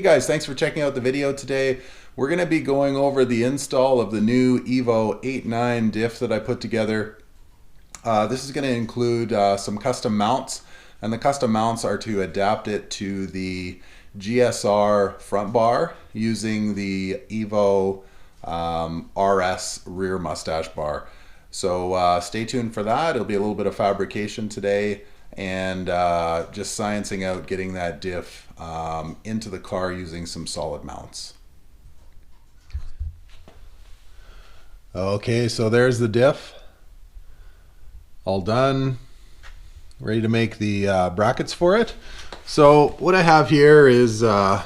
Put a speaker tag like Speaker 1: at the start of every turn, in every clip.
Speaker 1: Hey guys, thanks for checking out the video today. We're going to be going over the install of the new Evo 8.9 diff that I put together. This is going to include some custom mounts, and the custom mounts are to adapt it to the GSR front bar using the Evo RS rear mustache bar. So stay tuned for that. It'll be a little bit of fabrication today and just sciencing out getting that diff into the car using some solid mounts. Okay, so there's the diff. All done. Ready to make the brackets for it. So what I have here is I'm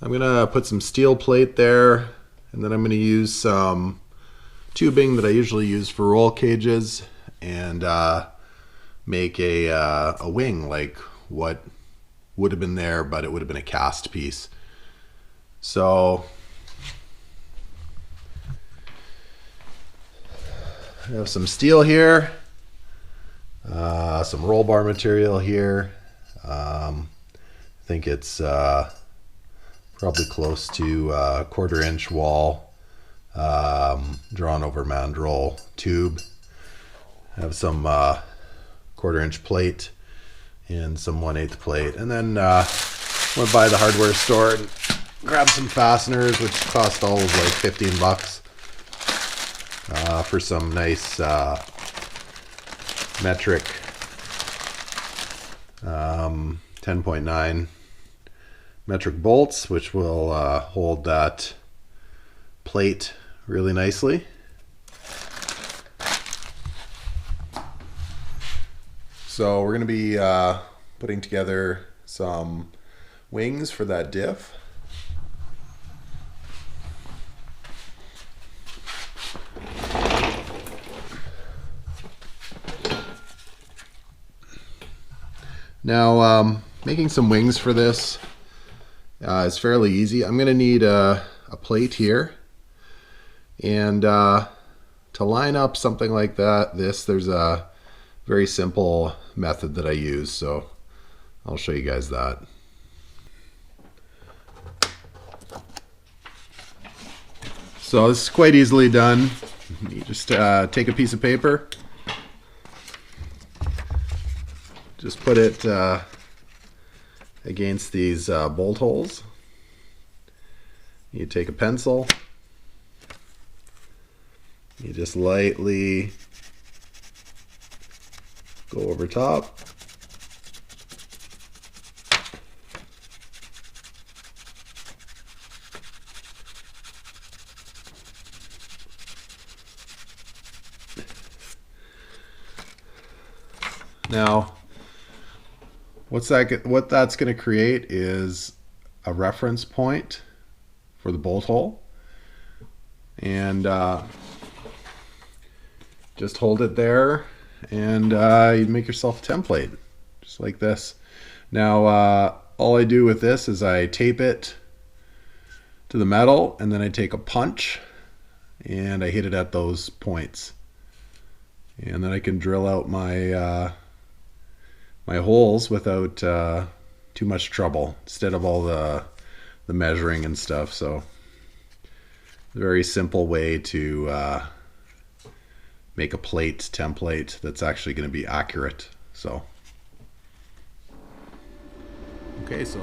Speaker 1: gonna put some steel plate there, and then I'm gonna use some tubing that I usually use for roll cages and make a wing like what would have been there, but it would have been a cast piece. So I have some steel here, some roll bar material here. I think it's probably close to a 1/4 inch wall, drawn over mandrel tube. I have some 1/4 inch plate and some 1/8 plate, and then went by the hardware store and grabbed some fasteners, which cost all of like 15 bucks. For some nice metric 10.9 metric bolts, which will hold that plate really nicely. So we're going to be putting together some wings for that diff. Now, making some wings for this is fairly easy. I'm going to need a plate here, and to line up something like that, there's a very simple method that I use, so I'll show you guys that. So this is quite easily done. You just take a piece of paper, just put it against these bolt holes. You take a pencil, you just lightly go over top. Now, what that's going to create is a reference point for the bolt hole, and just hold it there, and you make yourself a template just like this. Now all I do with this is I tape it to the metal, and then I take a punch and I hit it at those points, and then I can drill out my my holes without too much trouble, instead of all the measuring and stuff. So a very simple way to make a plate template that's actually going to be accurate. So okay, so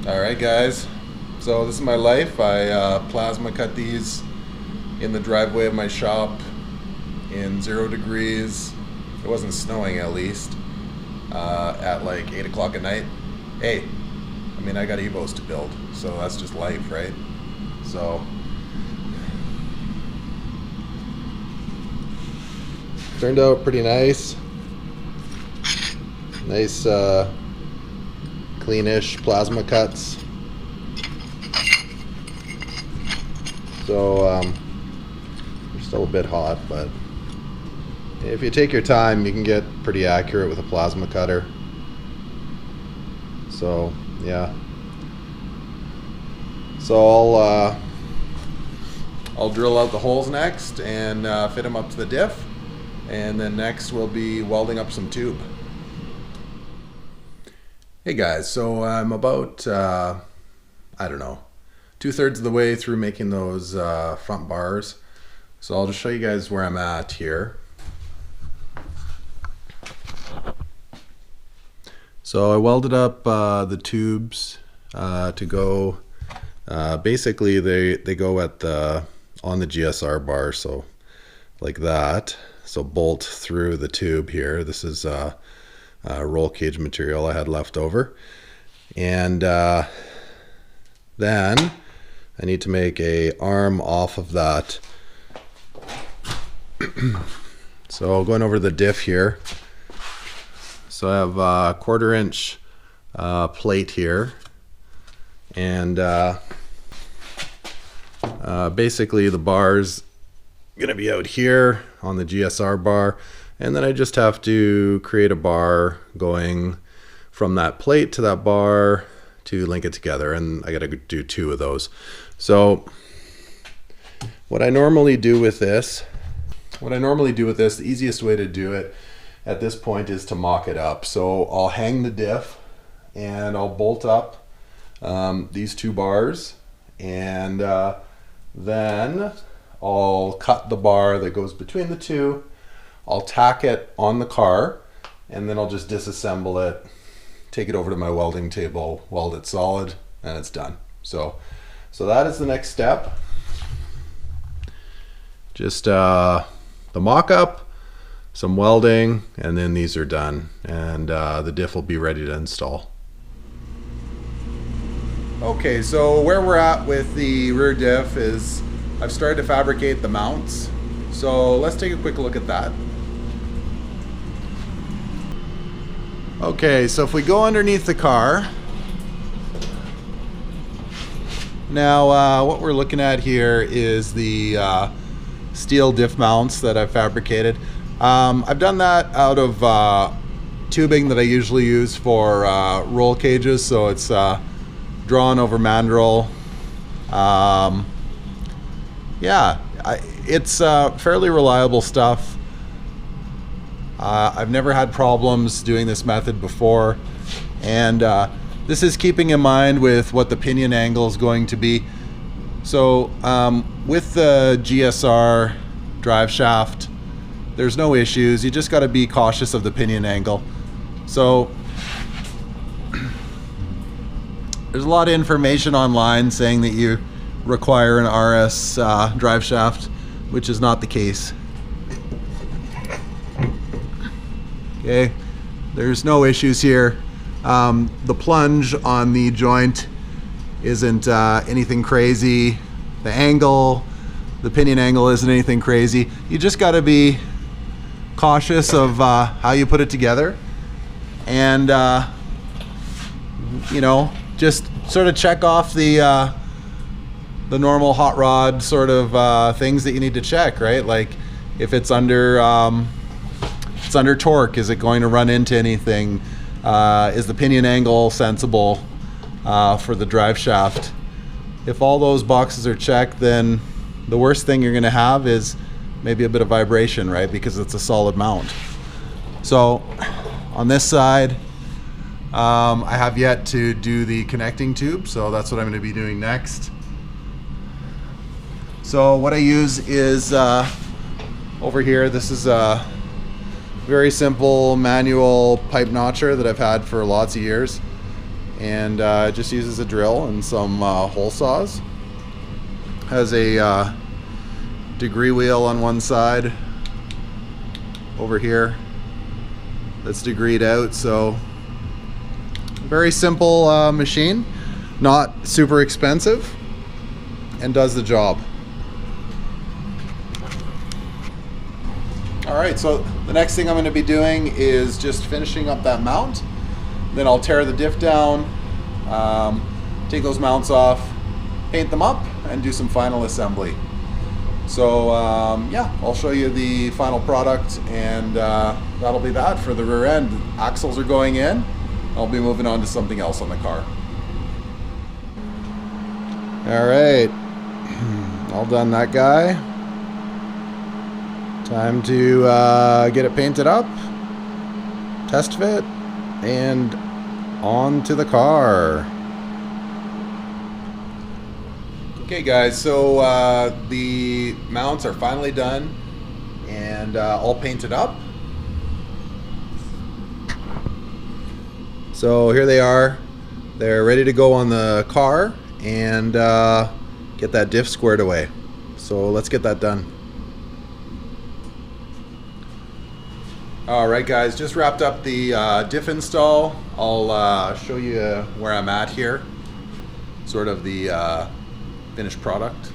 Speaker 1: Alright guys, so this is my life. I plasma cut these in the driveway of my shop in 0 degrees. It wasn't snowing at least, at like 8 o'clock at night. Hey, I mean I got Evos to build, so that's just life, right? So turned out pretty nice. Nice cleanish plasma cuts. So they're still a bit hot, but if you take your time you can get pretty accurate with a plasma cutter. So yeah, so I'll drill out the holes next and fit them up to the diff, and then next we'll be welding up some tube. Hey guys, so I'm about, I don't know, 2/3 of the way through making those front bars. So I'll just show you guys where I'm at here. So I welded up the tubes to go, basically they go at on the GSR bar, so like that. So bolt through the tube here. This is roll cage material I had left over, and then I need to make a arm off of that. So going over the diff here, so I have a 1/4 inch plate here, and basically the bar's gonna be out here on the GSR bar, and then I just have to create a bar going from that plate to that bar to link it together, and I gotta do 2 of those. So what I normally do with this, the easiest way to do it at this point is to mock it up. So I'll hang the diff and I'll bolt up these 2 bars, and then I'll cut the bar that goes between the 2. I'll tack it on the car, and then I'll just disassemble it, take it over to my welding table, weld it solid, and it's done. So that is the next step. Just the mock-up, some welding, and then these are done, and the diff will be ready to install. Okay, so where we're at with the rear diff is I've started to fabricate the mounts. So let's take a quick look at that. Okay, so if we go underneath the car, now what we're looking at here is the steel diff mounts that I've fabricated. I've done that out of tubing that I usually use for roll cages, so it's drawn over mandrel. Yeah, it's fairly reliable stuff. I've never had problems doing this method before, and this is keeping in mind with what the pinion angle is going to be. So with the GSR drive shaft, there's no issues. You just got to be cautious of the pinion angle. So there's a lot of information online saying that you require an RS drive shaft, which is not the case. Okay, there's no issues here. The plunge on the joint isn't anything crazy. The angle, the pinion angle isn't anything crazy. You just got to be cautious of how you put it together, and you know, just sort of check off the normal hot rod sort of things that you need to check, right? Like if it's under torque, is it going to run into anything? Is the pinion angle sensible for the drive shaft? If all those boxes are checked, then the worst thing you're going to have is maybe a bit of vibration, right? Because it's a solid mount. So on this side, I have yet to do the connecting tube, so that's what I'm going to be doing next. So what I use is over here, this is a very simple manual pipe notcher that I've had for lots of years, and it just uses a drill and some hole saws. Has a degree wheel on one side over here that's degreed out, so very simple machine, not super expensive, and does the job. Alright, so the next thing I'm going to be doing is just finishing up that mount. Then I'll tear the diff down, take those mounts off, paint them up, and do some final assembly. So yeah, I'll show you the final product, and that'll be that for the rear end. Axles are going in. I'll be moving on to something else on the car. Alright, all done that guy. Time to get it painted up, test fit, and on to the car. Okay guys, so the mounts are finally done and all painted up. So here they are. They're ready to go on the car and get that diff squared away. So let's get that done. Alright guys, just wrapped up the diff install. I'll show you where I'm at here. Sort of the finished product.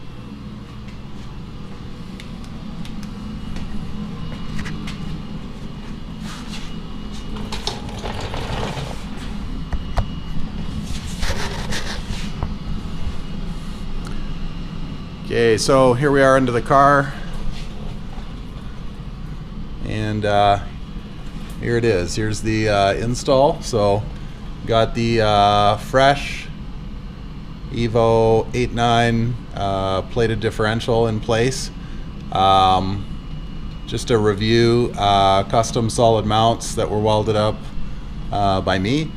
Speaker 1: Okay, so here we are into the car, and here it is. Here's the install. So got the fresh Evo 8.9 plated differential in place. Just a review, custom solid mounts that were welded up by me.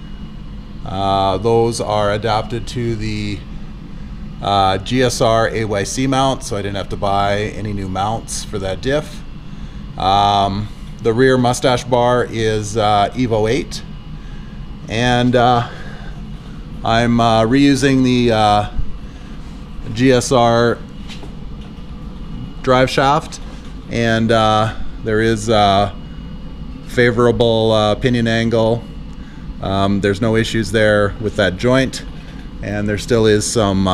Speaker 1: Those are adapted to the GSR AYC mount, so I didn't have to buy any new mounts for that diff. The rear mustache bar is Evo 8, and I'm reusing the GSR drive shaft, and there is favorable pinion angle. There's no issues there with that joint, and there still is some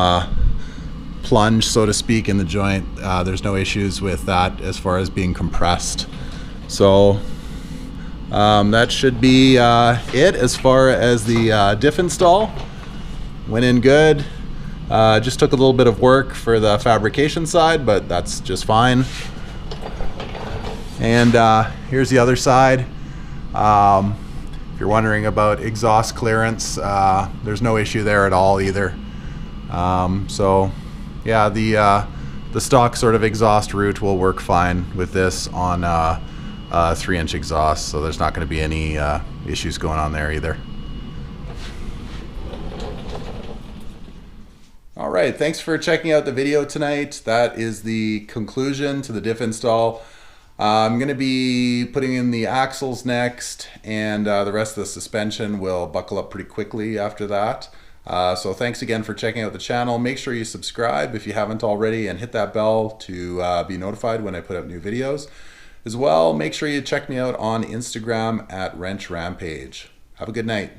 Speaker 1: plunge, so to speak, in the joint. There's no issues with that as far as being compressed. So that should be it as far as the diff install. Went in good. Just took a little bit of work for the fabrication side, but that's just fine. And here's the other side. If you're wondering about exhaust clearance, there's no issue there at all either. So yeah, the stock sort of exhaust route will work fine with this on 3-inch exhaust, so there's not going to be any issues going on there either. Alright, thanks for checking out the video tonight. That is the conclusion to the diff install. I'm going to be putting in the axles next, and the rest of the suspension will buckle up pretty quickly after that. So thanks again for checking out the channel. Make sure you subscribe if you haven't already, and hit that bell to be notified when I put up new videos. As well, make sure you check me out on Instagram at Wrench Rampage. Have a good night.